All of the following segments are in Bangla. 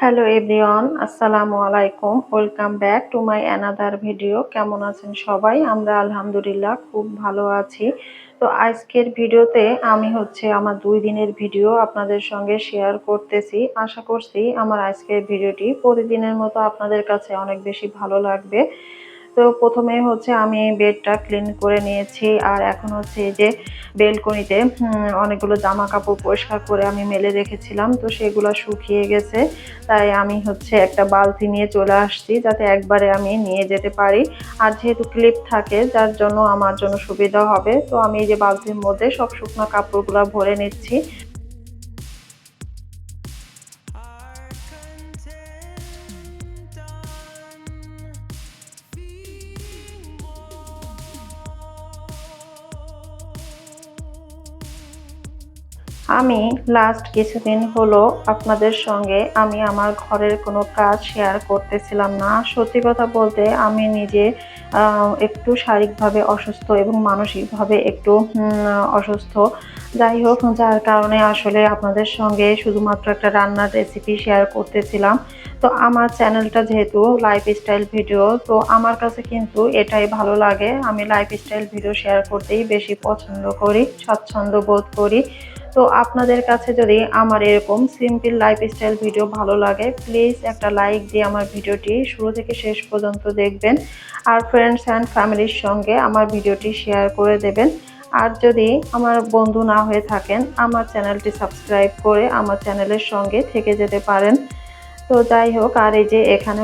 হ্যালো এভরিওয়ান, আসসালামু আলাইকুম। Welcome back to my another video. কেমন আছেন সবাই? আমরা আলহামদুলিল্লাহ খুব ভালো আছি। তো আজকের ভিডিওতে আমি আমার 2 দিনের ভিডিও আপনাদের সঙ্গে শেয়ার করতেছি। আশা করছি আমার আজকের ভিডিওটি প্রতিদিনের মতো আপনাদের কাছে অনেক বেশি ভালো লাগবে। তো প্রথমে আমি বেডটা ক্লিন করে নিয়েছি, আর এখন এই যে বেলকনিতে অনেকগুলো জামা কাপড় পরিষ্কার করে আমি মেলে রেখেছিলাম, তো সেগুলো শুকিয়ে গেছে। তাই আমি একটা বালতি নিয়ে চলে আসছি যাতে একবারে আমি নিয়ে যেতে পারি। আর যেহেতু ক্লিপ থাকে যার জন্য আমার জন্য সুবিধা হবে। তো আমি এই যে বালতির মধ্যে সব শুকনো কাপড়গুলো ভরে নিচ্ছি। আমি লাস্ট কিছুদিন হলো আপনাদের সঙ্গে আমি আমার ঘরের কোনো কাজ শেয়ার করতেছিলাম না। সত্যি কথা বলতে আমি নিজে একটু শারীরিকভাবে অসুস্থ এবং মানসিকভাবে একটু অসুস্থ। যাই হোক, যার কারণে আসলে আপনাদের সঙ্গে শুধুমাত্র একটা রান্নার রেসিপি শেয়ার করতেছিলাম। তো আমার চ্যানেলটা যেহেতু লাইফস্টাইল ভিডিও, তো আমার কাছে কিন্তু এটাই ভালো লাগে। আমি লাইফস্টাইল ভিডিও শেয়ার করতেই বেশি পছন্দ করি, স্বাচ্ছন্দ্য বোধ করি। তো আপনাদের কাছে যদি আমার এরকম সিম্পল লাইফস্টাইল ভিডিও ভালো লাগে, প্লিজ একটা লাইক দিয়ে আমার ভিডিওটি শুরু থেকে শেষ পর্যন্ত দেখবেন, আর ফ্রেন্ডস অ্যান্ড ফ্যামিলির সঙ্গে আমার ভিডিওটি শেয়ার করে দেবেন। আর যদি আমার বন্ধু না হয়ে থাকেন, আমার চ্যানেলটি সাবস্ক্রাইব করে আমার চ্যানেলের সঙ্গে থেকে যেতে পারেন। তো যাই হোক, আর এই যে এখানে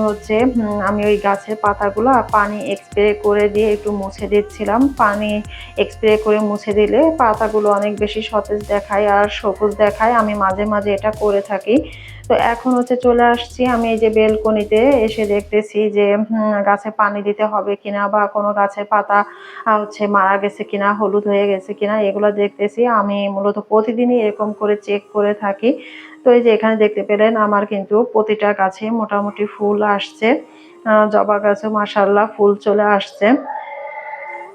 আমি ওই গাছের পাতাগুলো পানি স্প্রে করে দিয়ে একটু মুছে দিচ্ছিলাম। পানি স্প্রে করে মুছে দিলে পাতাগুলো অনেক বেশি সতেজ দেখায় আর সবুজ দেখায়। আমি মাঝে মাঝে এটা করে থাকি। তো এখন চলে আসছি আমি এই যে বেলকনিতে, এসে দেখতেছি যে গাছে পানি দিতে হবে কিনা, বা কোনো গাছের পাতা মারা গেছে কিনা, হলুদ হয়ে গেছে কিনা, এগুলো দেখতেছি। আমি মূলত প্রতিদিনই এরকম করে চেক করে থাকি। তো এই যে এখানে দেখতে পেলেন আমার কিন্তু প্রতিটা গাছে মোটামুটি ফুল আসছে। জবা গাছে মাশাআল্লাহ ফুল চলে আসছে।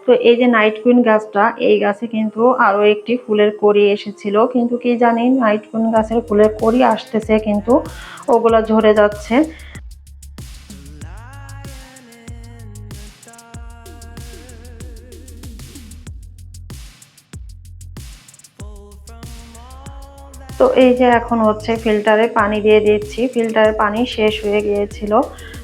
তো এই যে নাইট কুইন গাছটা, এই গাছে কিন্তু আরো একটি ফুলের কড়ি এসেছিল, কিন্তু কি জানি নাইট কুইন গাছের ফুলের কড়ি আসতেছে কিন্তু ওগুলা ঝরে যাচ্ছে। তো এই যে এখন ফিল্টারে পানি দিয়ে দিচ্ছি। ফিল্টারের পানি শেষ হয়ে গিয়েছিল।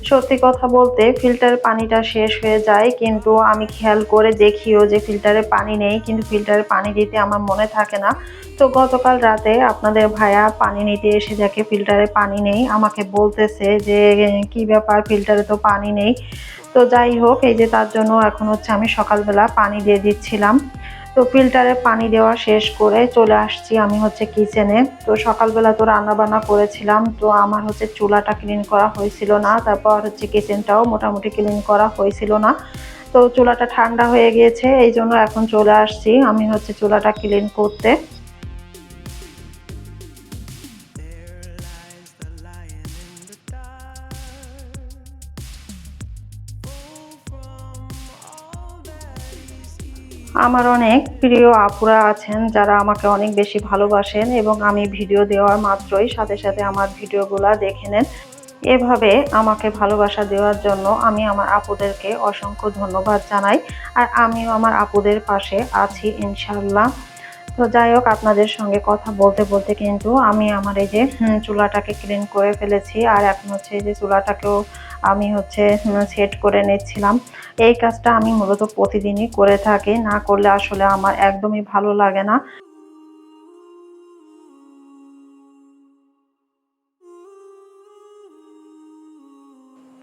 সত্যি কথা বলতে ফিল্টারের পানিটা শেষ হয়ে যায়, কিন্তু আমি খেয়াল করে দেখিও যে ফিল্টারে পানি নেই, কিন্তু ফিল্টারে পানি দিতে আমার মনে থাকে না। তো গতকাল রাতে আপনাদের ভাইয়া পানি নিতে এসে দেখে ফিল্টারে পানি নেই, আমাকে বলতেছে যে কি ব্যাপার, ফিল্টারে তো পানি নেই। তো যাই হোক, এই যে তার জন্য এখন আমি সকালবেলা পানি দিয়ে দিচ্ছিলাম। তো ফিল্টারে পানি দেওয়া শেষ করে চলে আসছি আমি কিচেনে। তো সকালবেলা তো রান্না বান্না করেছিলাম, তো আমার চুলাটা ক্লিন করা হয়েছিল না, তারপর কিচেনটাও মোটামুটি ক্লিন করা হয়েছিল না। তো চুলাটা ঠান্ডা হয়ে গিয়েছে, এই জন্য এখন চলে আসছি আমি চুলাটা ক্লিন করতে। আমার অনেক প্রিয় আপুরা আছেন যারা আমাকে অনেক বেশি ভালোবাসেন, এবং আমি ভিডিও দেওয়ার মাত্রই সাথে সাথে আমার ভিডিওগুলা দেখে নেন। এভাবে আমাকে ভালোবাসা দেওয়ার জন্য আমি আমার আপুদেরকে অসংখ্য ধন্যবাদ জানাই। আর আমিও আমার আপুদের পাশে আছি ইনশাল্লাহ। তো যাই হোক, আপনাদের সঙ্গে কথা বলতে বলতে কিন্তু আমি আমার এই যে চুলাটাকে ক্লিন করে ফেলেছি, আর এখন এই যে চুলাটাকেও আমি সেট করে নিচ্ছিলাম। এই কাজটা আমি মূলত প্রতিদিনই করে থাকি, না করলে আসলে আমার একদমই ভালো লাগে না।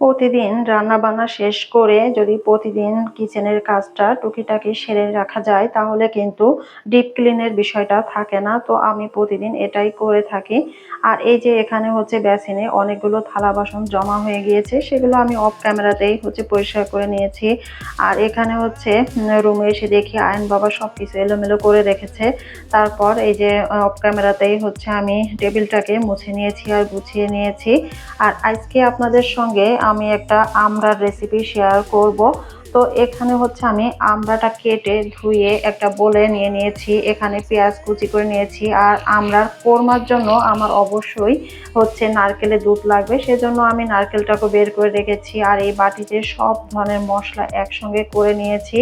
প্রতিদিন রান্নাবান্না শেষ করে যদি প্রতিদিন কিচেনের কাজটা টুকিটাকি সেরে রাখা যায়, তাহলে কিন্তু ডিপ ক্লিনের বিষয়টা থাকে না। তো আমি প্রতিদিন এটাই করে থাকি। আর এই যে এখানে বেসিনে অনেকগুলো থালা বাসন জমা হয়ে গিয়েছে, সেগুলো আমি অফ ক্যামেরাতেই পরিষ্কার করে নিয়েছি। আর এখানে রুমে এসে দেখি আয়ন বাবা সবকিছু এলোমেলো করে রেখেছে। তারপর এই যে অফ ক্যামেরাতেই আমি টেবিলটাকে মুছে নিয়েছি আর গুছিয়ে নিয়েছি। আর আজকে আপনাদের সঙ্গে আমি একটা আমড়ার রেসিপি শেয়ার করব। তো তো এখানে হচ্ছে আমি আমড়াটা কেটে ধুয়ে একটা বোলে নিয়ে নিয়েছি, এখানে পেঁয়াজ কুচি করে নিয়েছি। আর আমড়ার কোরমার জন্য আমার অবশ্যই হচ্ছে নারকেলের দুধ লাগবে, সেজন্য আমি নারকেলটাকে বের করে রেখেছি। আর এই বাটিতে সব ধরনের মশলা একসঙ্গে করে নিয়েছি।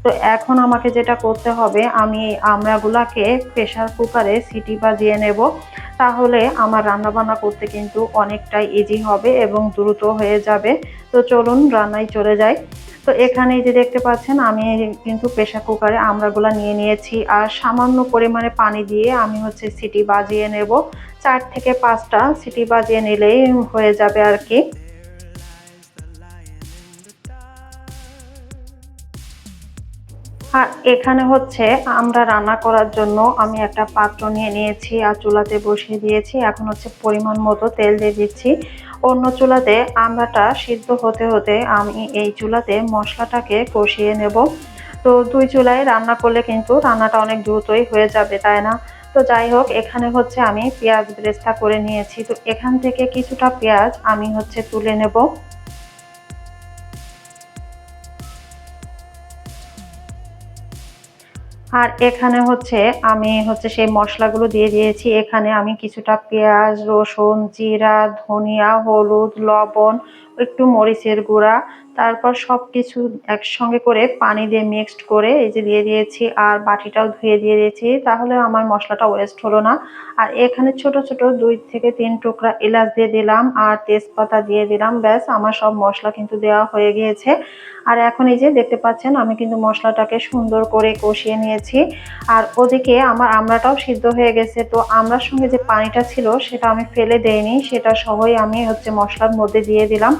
তো এখন আমাকে যেটা করতে হবে, আমি আমড়াগুলাকে প্রেসার কুকারে সিটি বাজিয়ে নেব, তাহলে আমার রান্নাবান্না করতে কিন্তু অনেকটাই ইজি হবে এবং দ্রুত হয়ে যাবে। তো চলুন রান্নায় চলে যাই। তো এখানে যে দেখতে পাচ্ছেন আমি কিন্তু প্রেসার কুকারে আমড়াগুলা নিয়ে নিয়েছি, আর সামান্য পরিমাণে পানি দিয়ে আমি হচ্ছে সিটি বাজিয়ে নেব। 4 থেকে 5টা সিটি বাজিয়ে নিলেই হয়ে যাবে আর কি। আর এখানে হচ্ছে আমরা রান্না করার জন্য আমি একটা পাত্র নিয়ে নিয়েছি আর চুলাতে বসিয়ে দিয়েছি। এখন হচ্ছে পরিমাণ মতো তেল দিয়ে দিচ্ছি। অন্য চুলাতে আমড়াটা সিদ্ধ হতে হতে আমি এই চুলাতে মশলাটাকে কষিয়ে নেব। তো 2 চুলায় রান্না করলে কিন্তু রান্নাটা অনেক দ্রুতই হয়ে যাবে, তাই না? তো যাই হোক, এখানে হচ্ছে আমি পেঁয়াজ বেরেস্তা করে নিয়েছি। তো এখান থেকে কিছুটা পেঁয়াজ আমি হচ্ছে তুলে নেব। আর এখানে হচ্ছে আমি হচ্ছে সেই মশলাগুলো দিয়ে দিয়েছি। এখানে আমি কিছুটা পেঁয়াজ, রসুন, জিরা, ধনিয়া, হলুদ, লবণ, একটু মরিচের গুঁড়া, তারপর সবকিছু একসঙ্গে করে পানি দিয়ে মিক্সড করে এই যে দিয়ে দিয়েছি। আর বাটিটাও ধুয়ে দিয়ে দিয়েছি, তাহলে আমার মশলাটা ওয়েস্ট হলো না। আর এখানে ছোট ছোট 2 থেকে 3 টুকরা এলাচ দিয়ে দিলাম আর তেজপাতা দিয়ে দিলাম। ব্যাস, আমার সব মশলা কিন্তু দেওয়া হয়ে গিয়েছে। আর এখন এই যে দেখতে পাচ্ছেন আমি কিন্তু মশলাটাকে সুন্দর করে কষিয়ে নিয়েছি। আর ওদিকে আমার আমড়াটাও সিদ্ধ হয়ে গেছে। তো আমড়ার সঙ্গে যে পানিটা ছিল সেটা আমি ফেলে দেইনি, সেটা সহই আমি হচ্ছে মশলার মধ্যে দিয়ে দিলাম।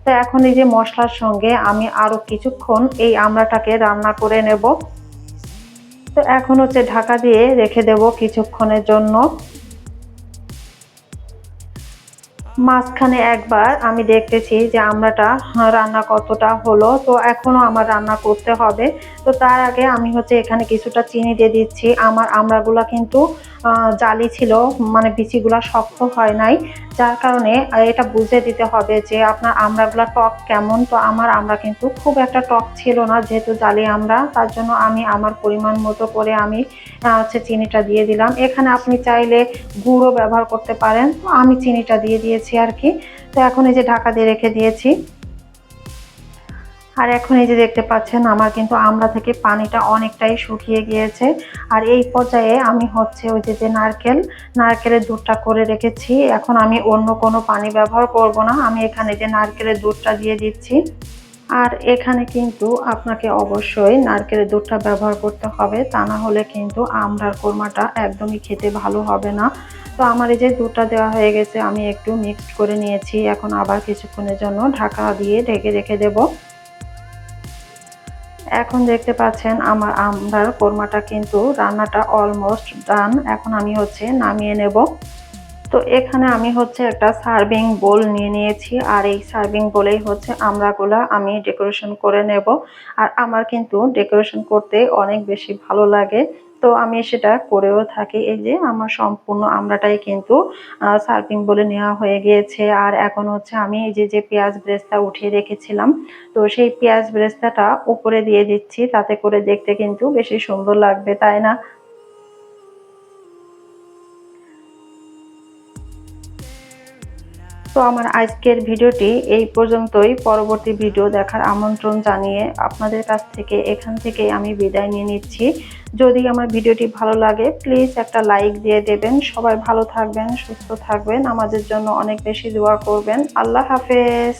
তো এখন এই যে মশলার সঙ্গে আমি আরো কিছুক্ষণ এই আমড়াটাকে রান্না করে নেব। তো এখন হচ্ছে ঢাকা দিয়ে রেখে দেব কিছুক্ষণের জন্য। মাঝখানে একবার আমি দেখতেছি যে আমড়াটা রান্না কতটা হলো। তো এখনো আমার রান্না করতে হবে। তো তার আগে আমি হচ্ছে এখানে কিছুটা চিনি দিয়ে দিচ্ছি। আমার আমড়াগুলা কিন্তু জালি ছিল, মানে বিচিগুলা শক্ত হয় নাই, যার কারণে এটা বুঝে দিতে হবে যে আপনার আমড়াগুলা টক কেমন। তো আমার আমড়া কিন্তু খুব একটা টক ছিল না, যেহেতু জালি আমড়া, তার জন্য আমি আমার পরিমাণ মতো করে আমি হচ্ছে চিনিটা দিয়ে দিলাম। এখানে আপনি চাইলে গুঁড়ো ব্যবহার করতে পারেন, তো আমি চিনিটা দিয়ে দিয়েছি আর কি। তো এখন এই যে ঢাকা দিয়ে রেখে দিয়েছি। আর এখন এই যে দেখতে পাচ্ছেন আমার কিন্তু আমড়া থেকে পানিটা অনেকটাই শুকিয়ে গিয়েছে। আর এই পর্যায়ে আমি হচ্ছে ওই যে নারকেলের দুধটা করে রেখেছি, এখন আমি অন্য কোনো পানি ব্যবহার করব না, আমি এখানে যে নারকেলের দুধটা দিয়ে দিচ্ছি। আর এখানে কিন্তু আপনাকে অবশ্যই নারকেলের দুধটা ব্যবহার করতে হবে, তা না হলে কিন্তু আমড়ার কোরমাটা একদমই খেতে ভালো হবে না। তো আমার এই যে দুধটা দেওয়া হয়ে গেছে, আমি একটু মিক্সড করে নিয়েছি। এখন আবার কিছুক্ষণের জন্য ঢাকা দিয়ে ঢেকে রেখে দেব। এখন দেখতে পাচ্ছেন আমার আমড়ার কোরমাটা কিন্তু রান্নাটা অলমোস্ট ডান। এখন আমি হচ্ছে নামিয়ে নেব। তো এখানে আমি হচ্ছে একটা সার্ভিং বোল নিয়ে নিয়েছি, আর এই সার্ভিং বোলেই হচ্ছে আমড়াগুলা আমি ডেকোরেশন করে নেব। আর আমার কিন্তু ডেকোরেশন করতে অনেক বেশি ভালো লাগে, তো আমি সেটা করেও থাকি। এই যে আমার সম্পূর্ণ আমড়াটাই কিন্তু সার্ভিং বোলে নেওয়া হয়ে গিয়েছে। আর এখন হচ্ছে আমি এই যে পেঁয়াজ বেরেস্তা উঠিয়ে রেখেছিলাম, তো সেই পেঁয়াজ বেরেস্তাটা উপরে দিয়ে দিচ্ছি, তাতে করে দেখতে কিন্তু বেশি সুন্দর লাগবে, তাই না? তো আমার আজকের ভিডিওটি এই পর্যন্তই। পরবর্তী ভিডিও দেখার আমন্ত্রণ জানিয়ে আপনাদের কাছ থেকে এখান থেকে আমি বিদায় নিয়ে নিচ্ছি। যদি আমার ভিডিওটি ভালো লাগে প্লিজ একটা লাইক দিয়ে দেবেন। সবাই ভালো থাকবেন, সুস্থ থাকবেন, আমাদের জন্য অনেক বেশি দোয়া করবেন। আল্লাহ হাফেজ।